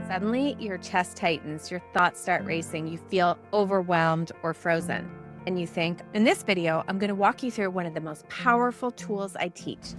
Suddenly, your chest tightens, your thoughts start racing, you feel overwhelmed or frozen. And you think, in this video, I'm going to walk you through one of the most powerful tools I teach.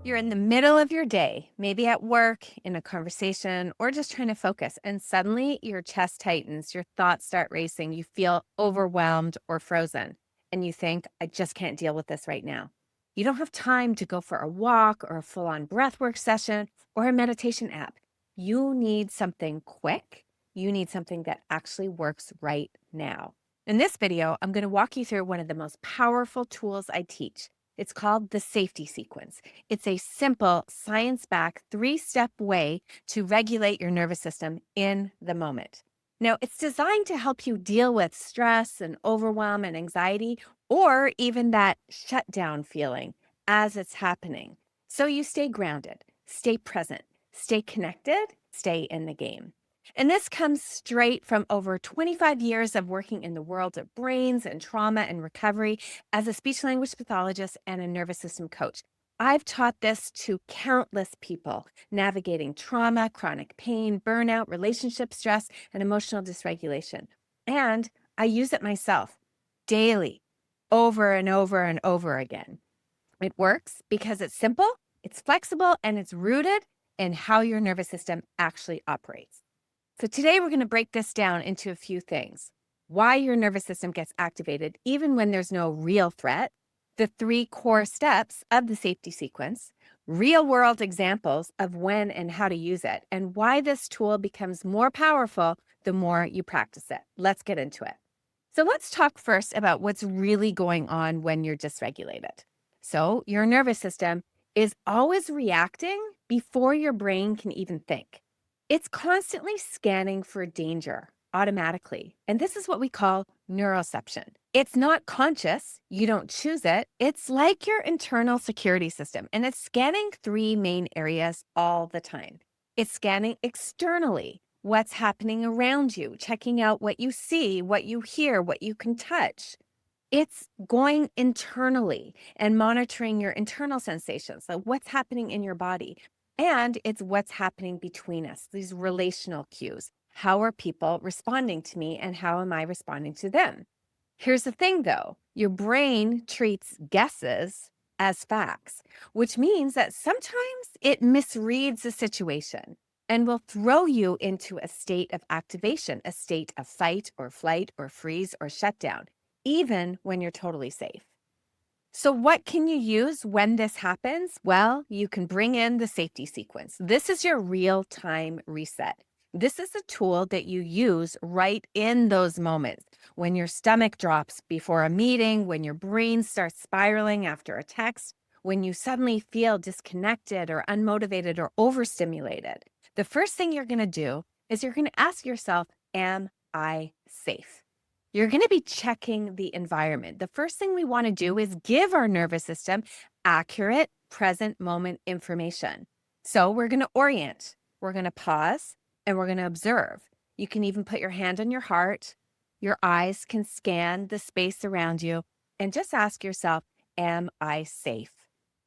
You're in the middle of your day, maybe at work, in a conversation, or just trying to focus, and suddenly your chest tightens, your thoughts start racing, you feel overwhelmed or frozen. And you think, I just can't deal with this right now. You don't have time to go for a walk or a full-on breathwork session or a meditation app. You need something quick. You need something that actually works right now. In this video, I'm going to walk you through one of the most powerful tools I teach. It's called the safety sequence. It's a simple, science-backed, 3-step way to regulate your nervous system in the moment. Now, it's designed to help you deal with stress and overwhelm and anxiety, or even that shutdown feeling as it's happening. So you stay grounded, stay present, stay connected, stay in the game. And this comes straight from over 25 years of working in the world of brains and trauma and recovery as a speech language pathologist and a nervous system coach. I've taught this to countless people navigating trauma, chronic pain, burnout, relationship stress, and emotional dysregulation. And I use it myself daily, over and over and over again. It works because it's simple, it's flexible, and it's rooted in how your nervous system actually operates. So today we're going to break this down into a few things. Why your nervous system gets activated even when there's no real threat, the 3 core steps of the safety sequence, real-world examples of when and how to use it, and why this tool becomes more powerful the more you practice it. Let's get into it. So let's talk first about what's really going on when you're dysregulated. So your nervous system is always reacting before your brain can even think. It's constantly scanning for danger automatically. And this is what we call neuroception. It's not conscious. You don't choose it. It's like your internal security system, and it's scanning 3 main areas all the time. It's scanning externally, what's happening around you, checking out what you see, what you hear, what you can touch. It's going internally and monitoring your internal sensations, so what's happening in your body. And it's what's happening between us, these relational cues. How are people responding to me, and how am I responding to them? Here's the thing, though. Your brain treats guesses as facts, which means that sometimes it misreads the situation and will throw you into a state of activation, a state of fight or flight or freeze or shutdown, even when you're totally safe. So what can you use when this happens? Well, you can bring in the safety sequence. This is your real-time reset. This is a tool that you use right in those moments when your stomach drops before a meeting, when your brain starts spiraling after a text, when you suddenly feel disconnected or unmotivated or overstimulated. The first thing you're going to do is you're going to ask yourself, am I safe? You're going to be checking the environment. The first thing we want to do is give our nervous system accurate present moment information. So we're going to orient, we're going to pause, and we're going to observe. You can even put your hand on your heart. Your eyes can scan the space around you and just ask yourself, am I safe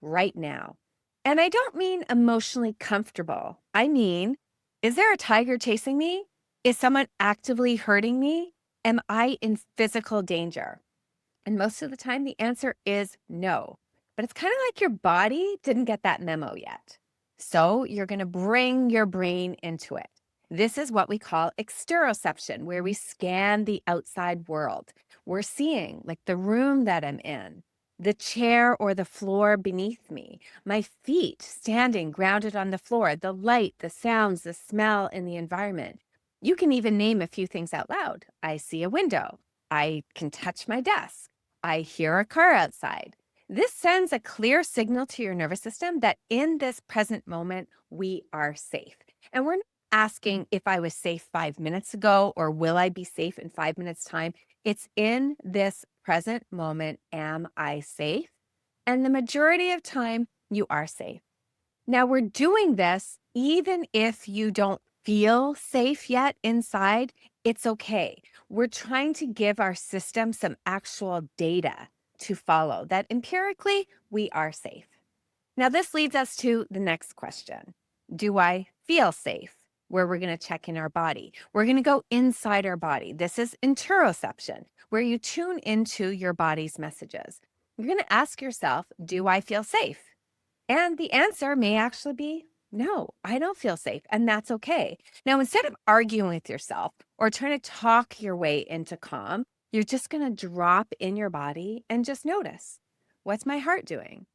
right now? And I don't mean emotionally comfortable. I mean, is there a tiger chasing me? Is someone actively hurting me? Am I in physical danger? And most of the time, the answer is no. But it's kind of like your body didn't get that memo yet. So you're going to bring your brain into it. This is what we call exteroception, where we scan the outside world. We're seeing, like, the room that I'm in, the chair or the floor beneath me, my feet standing grounded on the floor, the light, the sounds, the smell in the environment. You can even name a few things out loud. I see a window. I can touch my desk. I hear a car outside. This sends a clear signal to your nervous system that in this present moment, we are safe. And we're not asking if I was safe 5 minutes ago or will I be safe in 5 minutes' time. It's in this present moment, am I safe? And the majority of time, you are safe. Now, we're doing this even if you don't feel safe yet inside. It's okay. We're trying to give our system some actual data to follow that empirically we are safe. Now, this leads us to the next question. Do I feel safe? Where we're going to check in our body. We're going to go inside our body. This is interoception, where you tune into your body's messages. You're going to ask yourself, do I feel safe? And the answer may actually be no, I don't feel safe. And that's okay. Now, instead of arguing with yourself or trying to talk your way into calm, you're just going to drop in your body and just notice, what's my heart doing?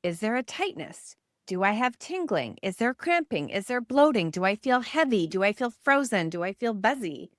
Is there a tightness? Do I have tingling? Is there cramping? Is there bloating? Do I feel heavy? Do I feel frozen? Do I feel buzzy?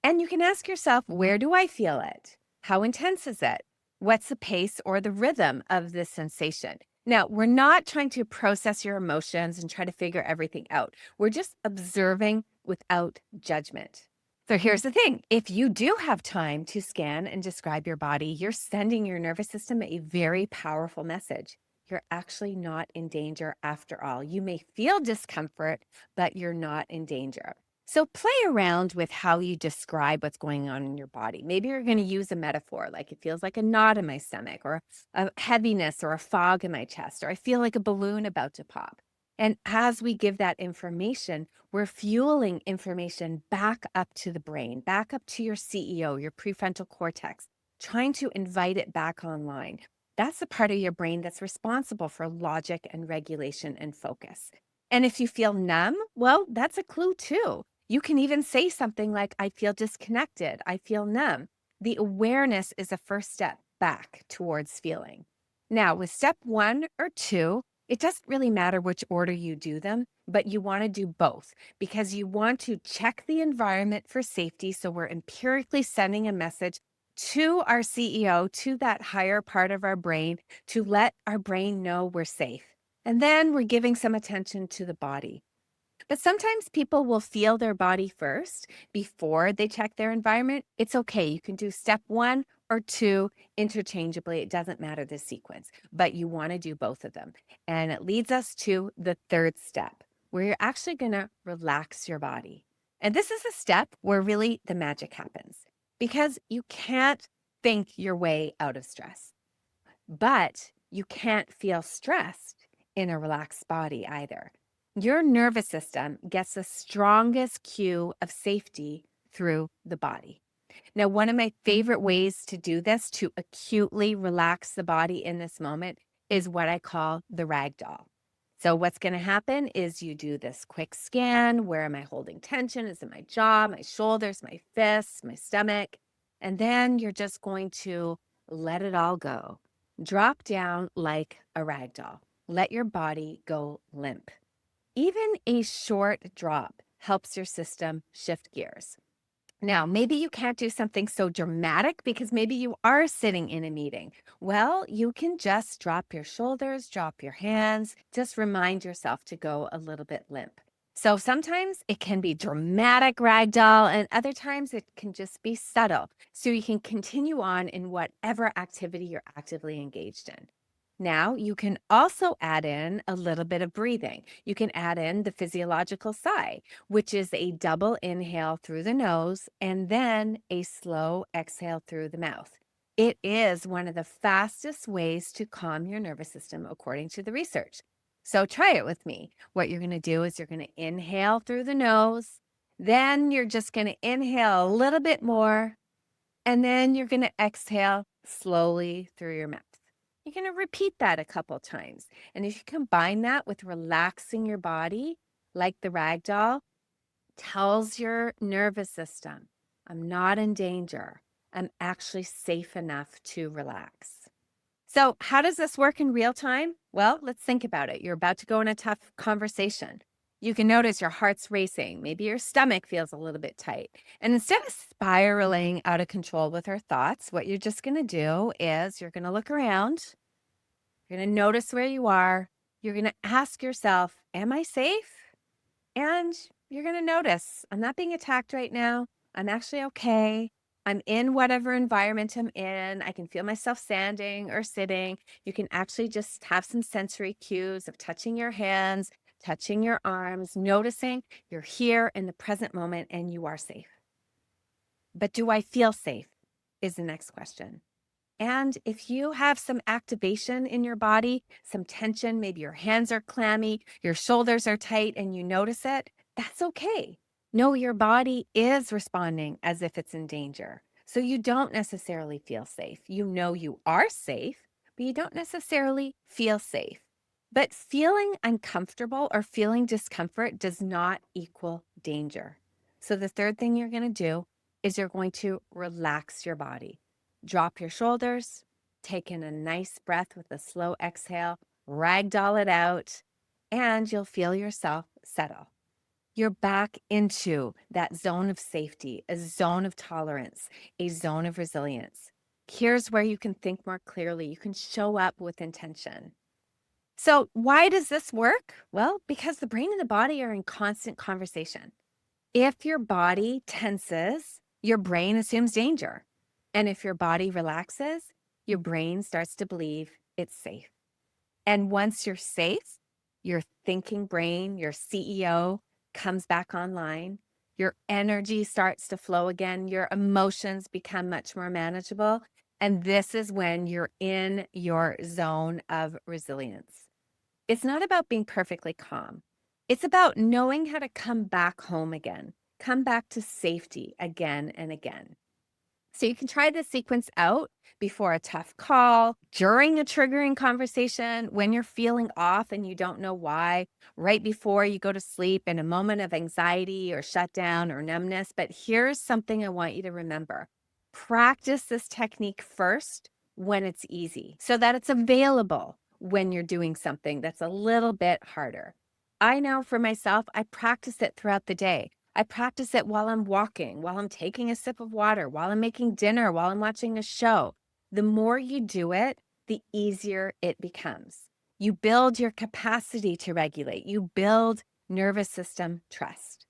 And you can ask yourself, where do I feel it? How intense is it? What's the pace or the rhythm of this sensation? Now, we're not trying to process your emotions and try to figure everything out. We're just observing without judgment. So here's the thing. If you do have time to scan and describe your body, you're sending your nervous system a very powerful message. You're actually not in danger after all. You may feel discomfort, but you're not in danger. So play around with how you describe what's going on in your body. Maybe you're going to use a metaphor, like it feels like a knot in my stomach, or a heaviness or a fog in my chest, or I feel like a balloon about to pop. And as we give that information, we're fueling information back up to the brain, back up to your CEO, your prefrontal cortex, trying to invite it back online. That's the part of your brain that's responsible for logic and regulation and focus. And if you feel numb, well, that's a clue too. You can even say something like, I feel disconnected. I feel numb. The awareness is a first step back towards feeling. Now, with step 1 or 2, it doesn't really matter which order you do them, but you want to do both because you want to check the environment for safety. So we're empirically sending a message to our CEO, to that higher part of our brain, to let our brain know we're safe. And then we're giving some attention to the body. But sometimes people will feel their body first before they check their environment. It's okay. You can do step 1 or 2 interchangeably. It doesn't matter the sequence, but you want to do both of them. And it leads us to the third step, where you're actually going to relax your body. And this is a step where really the magic happens because you can't think your way out of stress, but you can't feel stressed in a relaxed body either. Your nervous system gets the strongest cue of safety through the body. Now, one of my favorite ways to do this, to acutely relax the body in this moment, is what I call the rag doll. So what's going to happen is you do this quick scan. Where am I holding tension? Is it my jaw, my shoulders, my fists, my stomach? And then you're just going to let it all go. Drop down like a rag doll. Let your body go limp. Even a short drop helps your system shift gears. Now, maybe you can't do something so dramatic because maybe you are sitting in a meeting. Well, you can just drop your shoulders, drop your hands, just remind yourself to go a little bit limp. So sometimes it can be dramatic ragdoll, and other times it can just be subtle. So you can continue on in whatever activity you're actively engaged in. Now, you can also add in a little bit of breathing. You can add in the physiological sigh, which is a double inhale through the nose and then a slow exhale through the mouth. It is one of the fastest ways to calm your nervous system, according to the research. So try it with me. What you're going to do is you're going to inhale through the nose, then you're just going to inhale a little bit more, and then you're going to exhale slowly through your mouth. You're going to repeat that a couple times. And if you combine that with relaxing your body, like the rag doll, tells your nervous system, I'm not in danger. I'm actually safe enough to relax. So how does this work in real time? Well, let's think about it. You're about to go in a tough conversation. You can notice your heart's racing. Maybe your stomach feels a little bit tight. And instead of spiraling out of control with our thoughts, what you're just going to do is you're going to look around. You're going to notice where you are. You're going to ask yourself, am I safe? And you're going to notice, I'm not being attacked right now. I'm actually okay. I'm in whatever environment I'm in. I can feel myself standing or sitting. You can actually just have some sensory cues of touching your hands, touching your arms, noticing you're here in the present moment and you are safe. But do I feel safe is the next question. And if you have some activation in your body, some tension, maybe your hands are clammy, your shoulders are tight, and you notice it, that's okay. No, your body is responding as if it's in danger. So you don't necessarily feel safe. You know you are safe, but you don't necessarily feel safe. But feeling uncomfortable or feeling discomfort does not equal danger. So the third thing you're going to do is you're going to relax your body. Drop your shoulders, take in a nice breath with a slow exhale, ragdoll it out, and you'll feel yourself settle. You're back into that zone of safety, a zone of tolerance, a zone of resilience. Here's where you can think more clearly. You can show up with intention. So, why does this work? Well, because the brain and the body are in constant conversation. If your body tenses, your brain assumes danger. And if your body relaxes, your brain starts to believe it's safe. And once you're safe, your thinking brain, your CEO comes back online. Your energy starts to flow again. Your emotions become much more manageable. And this is when you're in your zone of resilience. It's not about being perfectly calm. It's about knowing how to come back home again, come back to safety again and again. So you can try this sequence out before a tough call, during a triggering conversation, when you're feeling off and you don't know why, right before you go to sleep in a moment of anxiety or shutdown or numbness. But here's something I want you to remember. Practice this technique first when it's easy so that it's available when you're doing something that's a little bit harder. I know for myself, I practice it throughout the day. I practice it while I'm walking, while I'm taking a sip of water, while I'm making dinner, while I'm watching a show. The more you do it, the easier it becomes. You build your capacity to regulate. You build nervous system trust.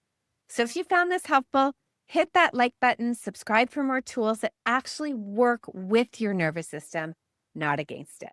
So if you found this helpful, hit that like button, subscribe for more tools that actually work with your nervous system, not against it.